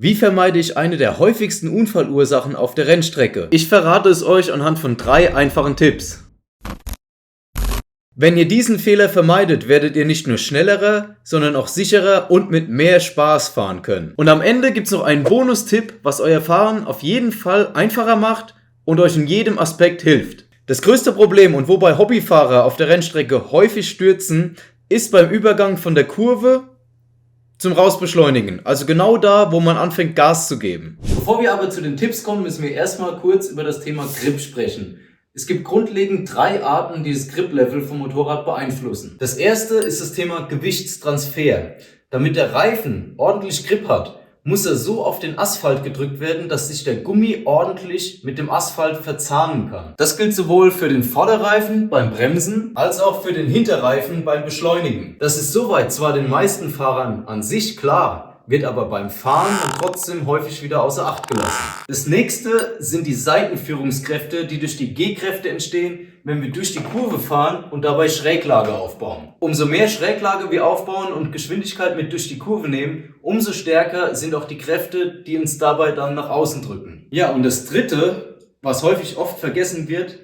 Wie vermeide ich eine der häufigsten Unfallursachen auf der Rennstrecke? Ich verrate es euch anhand von 3 einfachen Tipps. Wenn ihr diesen Fehler vermeidet, werdet ihr nicht nur schneller, sondern auch sicherer und mit mehr Spaß fahren können. Und am Ende gibt es noch einen Bonustipp, was euer Fahren auf jeden Fall einfacher macht und euch in jedem Aspekt hilft. Das größte Problem und wobei Hobbyfahrer auf der Rennstrecke häufig stürzen, ist beim Übergang von der Kurve zum Rausbeschleunigen, also genau da, wo man anfängt Gas zu geben. Bevor wir aber zu den Tipps kommen, müssen wir erstmal kurz über das Thema Grip sprechen. Es gibt grundlegend 3 Arten, die das Grip-Level vom Motorrad beeinflussen. Das erste ist das Thema Gewichtstransfer. Damit der Reifen ordentlich Grip hat, muss er so auf den Asphalt gedrückt werden, dass sich der Gummi ordentlich mit dem Asphalt verzahnen kann. Das gilt sowohl für den Vorderreifen beim Bremsen als auch für den Hinterreifen beim Beschleunigen. Das ist soweit zwar den meisten Fahrern an sich klar, wird aber beim Fahren und trotzdem häufig wieder außer Acht gelassen. Das nächste sind die Seitenführungskräfte, die durch die G-Kräfte entstehen, wenn wir durch die Kurve fahren und dabei Schräglage aufbauen. Umso mehr Schräglage wir aufbauen und Geschwindigkeit mit durch die Kurve nehmen, umso stärker sind auch die Kräfte, die uns dabei dann nach außen drücken. Ja, und das dritte, was häufig oft vergessen wird,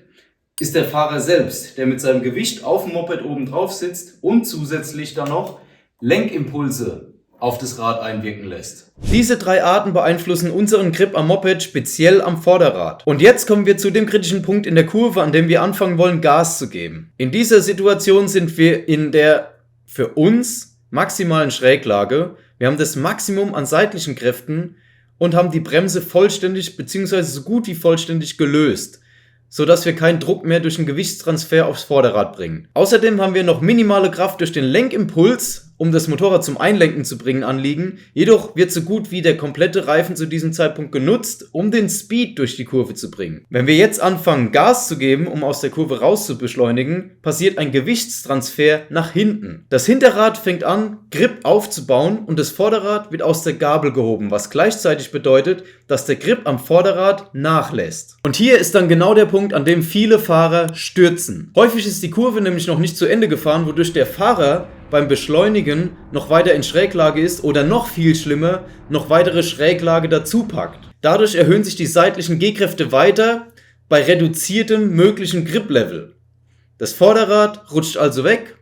ist der Fahrer selbst, der mit seinem Gewicht auf dem Moped oben drauf sitzt und zusätzlich dann noch Lenkimpulse auf das Rad einwirken lässt. Diese 3 Arten beeinflussen unseren Grip am Moped, speziell am Vorderrad. Und jetzt kommen wir zu dem kritischen Punkt in der Kurve, an dem wir anfangen wollen, Gas zu geben. In dieser Situation sind wir in der für uns maximalen Schräglage. Wir haben das Maximum an seitlichen Kräften und haben die Bremse vollständig bzw. so gut wie vollständig gelöst, sodass wir keinen Druck mehr durch den Gewichtstransfer aufs Vorderrad bringen. Außerdem haben wir noch minimale Kraft durch den Lenkimpuls, um das Motorrad zum Einlenken zu bringen, anliegen. Jedoch wird so gut wie der komplette Reifen zu diesem Zeitpunkt genutzt, um den Speed durch die Kurve zu bringen. Wenn wir jetzt anfangen, Gas zu geben, um aus der Kurve raus zu beschleunigen, passiert ein Gewichtstransfer nach hinten. Das Hinterrad fängt an, Grip aufzubauen und das Vorderrad wird aus der Gabel gehoben, was gleichzeitig bedeutet, dass der Grip am Vorderrad nachlässt. Und hier ist dann genau der Punkt, an dem viele Fahrer stürzen. Häufig ist die Kurve nämlich noch nicht zu Ende gefahren, wodurch der Fahrer beim Beschleunigen noch weiter in Schräglage ist oder noch viel schlimmer, noch weitere Schräglage dazu packt. Dadurch erhöhen sich die seitlichen G-Kräfte weiter bei reduziertem möglichen Grip-Level. Das Vorderrad rutscht also weg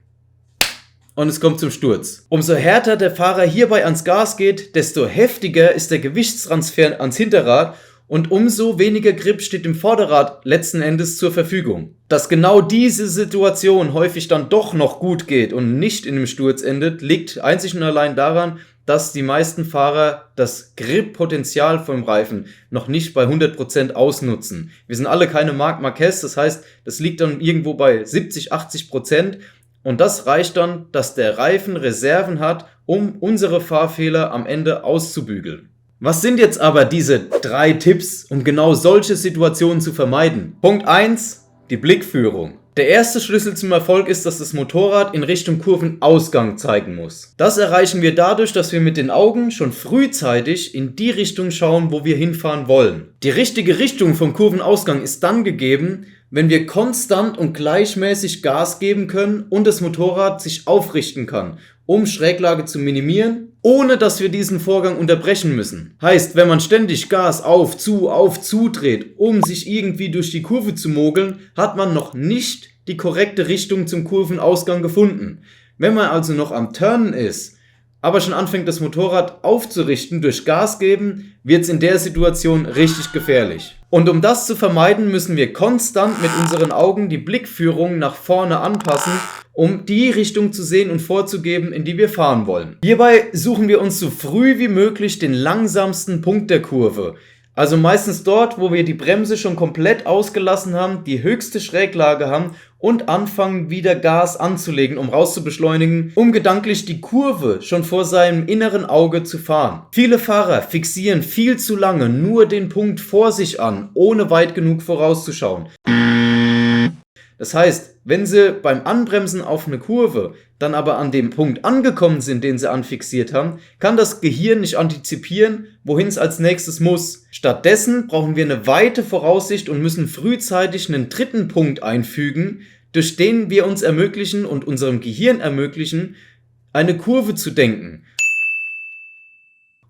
und es kommt zum Sturz. Umso härter der Fahrer hierbei ans Gas geht, desto heftiger ist der Gewichtstransfer ans Hinterrad und umso weniger Grip steht dem Vorderrad letzten Endes zur Verfügung. Dass genau diese Situation häufig dann doch noch gut geht und nicht in einem Sturz endet, liegt einzig und allein daran, dass die meisten Fahrer das Grip-Potenzial vom Reifen noch nicht bei 100% ausnutzen. Wir sind alle keine Marc Marquez, das heißt, das liegt dann irgendwo bei 70-80% und das reicht dann, dass der Reifen Reserven hat, um unsere Fahrfehler am Ende auszubügeln. Was sind jetzt aber diese 3 Tipps, um genau solche Situationen zu vermeiden? Punkt 1, die Blickführung. Der erste Schlüssel zum Erfolg ist, dass das Motorrad in Richtung Kurvenausgang zeigen muss. Das erreichen wir dadurch, dass wir mit den Augen schon frühzeitig in die Richtung schauen, wo wir hinfahren wollen. Die richtige Richtung vom Kurvenausgang ist dann gegeben, wenn wir konstant und gleichmäßig Gas geben können und das Motorrad sich aufrichten kann, um Schräglage zu minimieren, ohne dass wir diesen Vorgang unterbrechen müssen. Heißt, wenn man ständig Gas auf, zu dreht, um sich irgendwie durch die Kurve zu mogeln, hat man noch nicht die korrekte Richtung zum Kurvenausgang gefunden. Wenn man also noch am Turnen ist, aber schon anfängt das Motorrad aufzurichten durch Gas geben, wird es in der Situation richtig gefährlich. Und um das zu vermeiden, müssen wir konstant mit unseren Augen die Blickführung nach vorne anpassen, um die Richtung zu sehen und vorzugeben, in die wir fahren wollen. Hierbei suchen wir uns so früh wie möglich den langsamsten Punkt der Kurve. Also meistens dort, wo wir die Bremse schon komplett ausgelassen haben, die höchste Schräglage haben und anfangen wieder Gas anzulegen, um rauszubeschleunigen, um gedanklich die Kurve schon vor seinem inneren Auge zu fahren. Viele Fahrer fixieren viel zu lange nur den Punkt vor sich an, ohne weit genug vorauszuschauen. Das heißt, wenn sie beim Anbremsen auf eine Kurve dann aber an dem Punkt angekommen sind, den sie anfixiert haben, kann das Gehirn nicht antizipieren, wohin es als nächstes muss. Stattdessen brauchen wir eine weite Voraussicht und müssen frühzeitig einen dritten Punkt einfügen, durch den wir uns ermöglichen und unserem Gehirn ermöglichen, eine Kurve zu denken.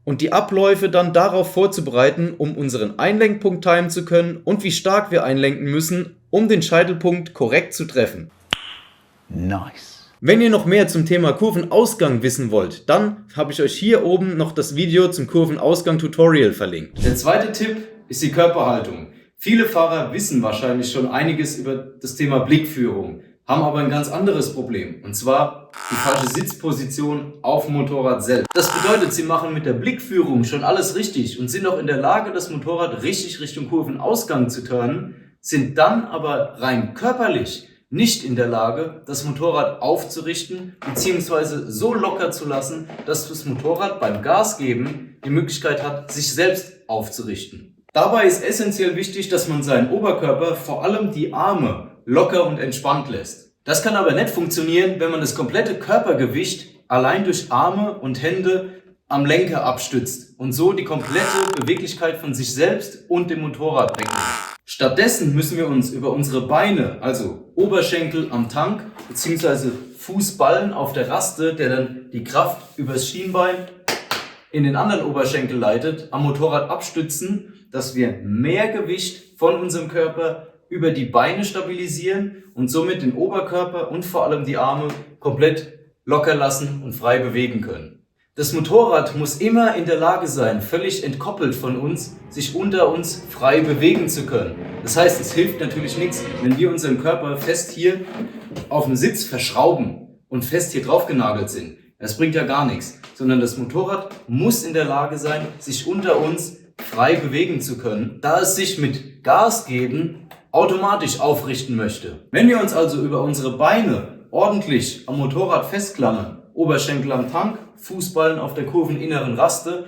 und die Abläufe dann darauf vorzubereiten, um unseren Einlenkpunkt timen zu können und wie stark wir einlenken müssen, um den Scheitelpunkt korrekt zu treffen. Nice. Wenn ihr noch mehr zum Thema Kurvenausgang wissen wollt, dann habe ich euch hier oben noch das Video zum Kurvenausgang-Tutorial verlinkt. Der zweite Tipp ist die Körperhaltung. Viele Fahrer wissen wahrscheinlich schon einiges über das Thema Blickführung, haben aber ein ganz anderes Problem, und zwar die falsche Sitzposition auf dem Motorrad selbst. Das bedeutet, sie machen mit der Blickführung schon alles richtig und sind auch in der Lage, das Motorrad richtig Richtung Kurvenausgang zu turnen, sind dann aber rein körperlich nicht in der Lage, das Motorrad aufzurichten bzw. so locker zu lassen, dass das Motorrad beim Gas geben die Möglichkeit hat, sich selbst aufzurichten. Dabei ist essentiell wichtig, dass man seinen Oberkörper, vor allem die Arme, locker und entspannt lässt. Das kann aber nicht funktionieren, wenn man das komplette Körpergewicht allein durch Arme und Hände am Lenker abstützt und so die komplette Beweglichkeit von sich selbst und dem Motorrad wegnimmt. Stattdessen müssen wir uns über unsere Beine, also Oberschenkel am Tank bzw. Fußballen auf der Raste, der dann die Kraft übers Schienbein in den anderen Oberschenkel leitet, am Motorrad abstützen, dass wir mehr Gewicht von unserem Körper über die Beine stabilisieren und somit den Oberkörper und vor allem die Arme komplett locker lassen und frei bewegen können. Das Motorrad muss immer in der Lage sein, völlig entkoppelt von uns, sich unter uns frei bewegen zu können. Das heißt, es hilft natürlich nichts, wenn wir unseren Körper fest hier auf dem Sitz verschrauben und fest hier drauf genagelt sind. Das bringt ja gar nichts, sondern das Motorrad muss in der Lage sein, sich unter uns frei bewegen zu können, da es sich mit Gas geben automatisch aufrichten möchte. Wenn wir uns also über unsere Beine ordentlich am Motorrad festklammern, Oberschenkel am Tank, Fußballen auf der kurveninneren Raste,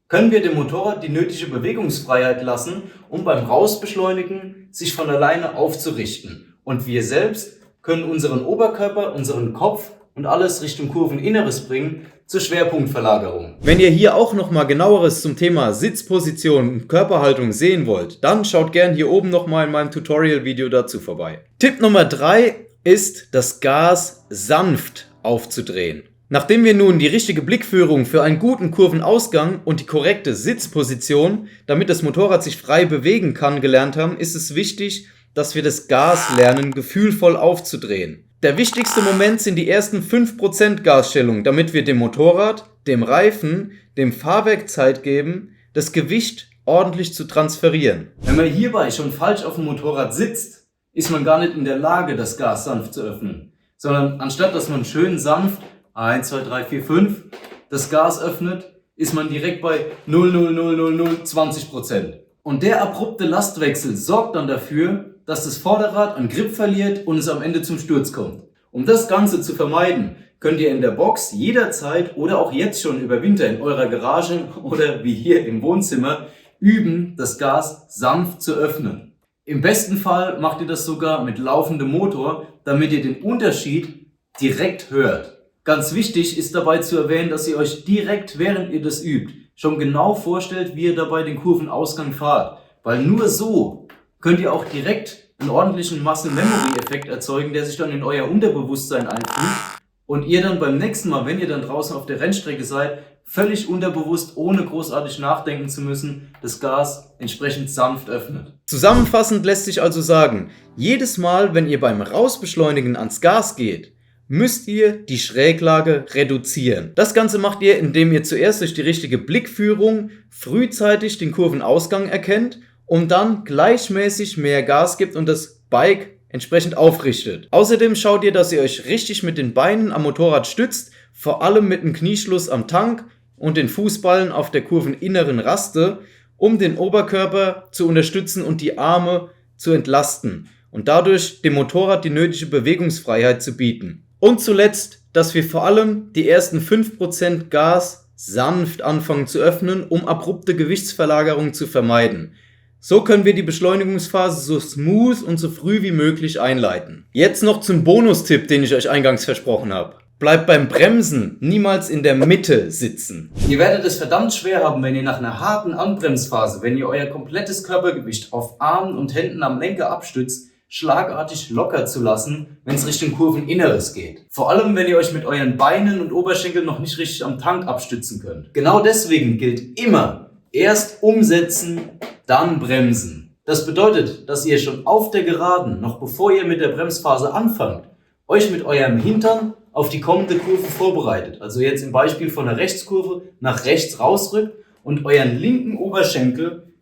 können wir dem Motorrad die nötige Bewegungsfreiheit lassen, um beim Rausbeschleunigen sich von alleine aufzurichten. Und wir selbst können unseren Oberkörper, unseren Kopf und alles Richtung Kurveninneres bringen zur Schwerpunktverlagerung. Wenn ihr hier auch nochmal genaueres zum Thema Sitzposition und Körperhaltung sehen wollt, dann schaut gern hier oben nochmal in meinem Tutorial-Video dazu vorbei. Tipp Nummer 3 ist, das Gas sanft aufzudrehen. Nachdem wir nun die richtige Blickführung für einen guten Kurvenausgang und die korrekte Sitzposition, damit das Motorrad sich frei bewegen kann, gelernt haben, ist es wichtig, dass wir das Gas lernen, gefühlvoll aufzudrehen. Der wichtigste Moment sind die ersten 5% Gasstellung, damit wir dem Motorrad, dem Reifen, dem Fahrwerk Zeit geben, das Gewicht ordentlich zu transferieren. Wenn man hierbei schon falsch auf dem Motorrad sitzt, ist man gar nicht in der Lage, das Gas sanft zu öffnen, sondern anstatt dass man schön sanft 1, 2, 3, 4, 5 das Gas öffnet, ist man direkt bei 0,00020%. Und der abrupte Lastwechsel sorgt dann dafür, dass das Vorderrad an Grip verliert und es am Ende zum Sturz kommt. Um das Ganze zu vermeiden, könnt ihr in der Box jederzeit oder auch jetzt schon über Winter in eurer Garage oder wie hier im Wohnzimmer üben, das Gas sanft zu öffnen. Im besten Fall macht ihr das sogar mit laufendem Motor, damit ihr den Unterschied direkt hört. Ganz wichtig ist dabei zu erwähnen, dass ihr euch direkt, während ihr das übt, schon genau vorstellt, wie ihr dabei den Kurvenausgang fahrt. Weil nur so könnt ihr auch direkt einen ordentlichen Muscle-Memory-Effekt erzeugen, der sich dann in euer Unterbewusstsein einfügt und ihr dann beim nächsten Mal, wenn ihr dann draußen auf der Rennstrecke seid, völlig unterbewusst, ohne großartig nachdenken zu müssen, das Gas entsprechend sanft öffnet. Zusammenfassend lässt sich also sagen, jedes Mal, wenn ihr beim Rausbeschleunigen ans Gas geht, müsst ihr die Schräglage reduzieren. Das Ganze macht ihr, indem ihr zuerst durch die richtige Blickführung frühzeitig den Kurvenausgang erkennt und dann gleichmäßig mehr Gas gibt und das Bike entsprechend aufrichtet. Außerdem schaut ihr, dass ihr euch richtig mit den Beinen am Motorrad stützt, vor allem mit dem Knieschluss am Tank und den Fußballen auf der kurveninneren Raste, um den Oberkörper zu unterstützen und die Arme zu entlasten und dadurch dem Motorrad die nötige Bewegungsfreiheit zu bieten. Und zuletzt, dass wir vor allem die ersten 5% Gas sanft anfangen zu öffnen, um abrupte Gewichtsverlagerung zu vermeiden. So können wir die Beschleunigungsphase so smooth und so früh wie möglich einleiten. Jetzt noch zum Bonustipp, den ich euch eingangs versprochen habe. Bleibt beim Bremsen niemals in der Mitte sitzen. Ihr werdet es verdammt schwer haben, wenn ihr nach einer harten Anbremsphase, wenn ihr euer komplettes Körpergewicht auf Armen und Händen am Lenker abstützt, schlagartig locker zu lassen, wenn es Richtung Kurveninneres geht. Vor allem, wenn ihr euch mit euren Beinen und Oberschenkeln noch nicht richtig am Tank abstützen könnt. Genau deswegen gilt immer, erst umsetzen, dann bremsen. Das bedeutet, dass ihr schon auf der Geraden, noch bevor ihr mit der Bremsphase anfangt, euch mit eurem Hintern auf die kommende Kurve vorbereitet. Also jetzt im Beispiel von der Rechtskurve nach rechts rausrückt und euren linken Oberschenkel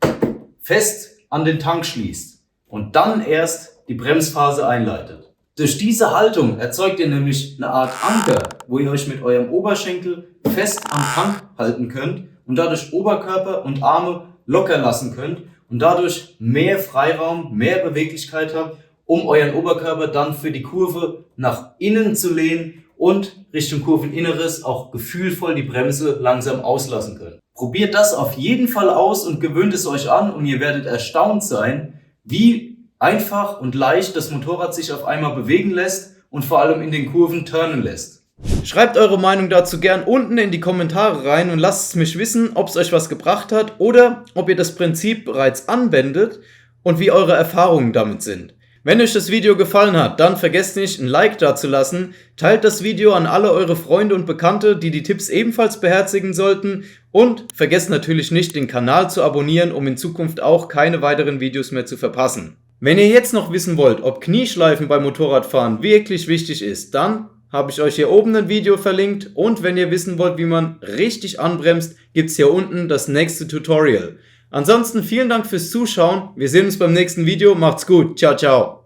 fest an den Tank schließt und dann erst die Bremsphase einleitet. Durch diese Haltung erzeugt ihr nämlich eine Art Anker, wo ihr euch mit eurem Oberschenkel fest am Tank halten könnt und dadurch Oberkörper und Arme locker lassen könnt und dadurch mehr Freiraum, mehr Beweglichkeit habt, um euren Oberkörper dann für die Kurve nach innen zu lehnen und Richtung Kurveninneres auch gefühlvoll die Bremse langsam auslassen könnt. Probiert das auf jeden Fall aus und gewöhnt es euch an und ihr werdet erstaunt sein, wie einfach und leicht das Motorrad sich auf einmal bewegen lässt und vor allem in den Kurven turnen lässt. Schreibt eure Meinung dazu gern unten in die Kommentare rein und lasst es mich wissen, ob es euch was gebracht hat oder ob ihr das Prinzip bereits anwendet und wie eure Erfahrungen damit sind. Wenn euch das Video gefallen hat, dann vergesst nicht, ein Like dazulassen, teilt das Video an alle eure Freunde und Bekannte, die die Tipps ebenfalls beherzigen sollten und vergesst natürlich nicht, den Kanal zu abonnieren, um in Zukunft auch keine weiteren Videos mehr zu verpassen. Wenn ihr jetzt noch wissen wollt, ob Knieschleifen beim Motorradfahren wirklich wichtig ist, dann habe ich euch hier oben ein Video verlinkt und wenn ihr wissen wollt, wie man richtig anbremst, gibt es hier unten das nächste Tutorial. Ansonsten vielen Dank fürs Zuschauen, wir sehen uns beim nächsten Video, macht's gut, ciao ciao.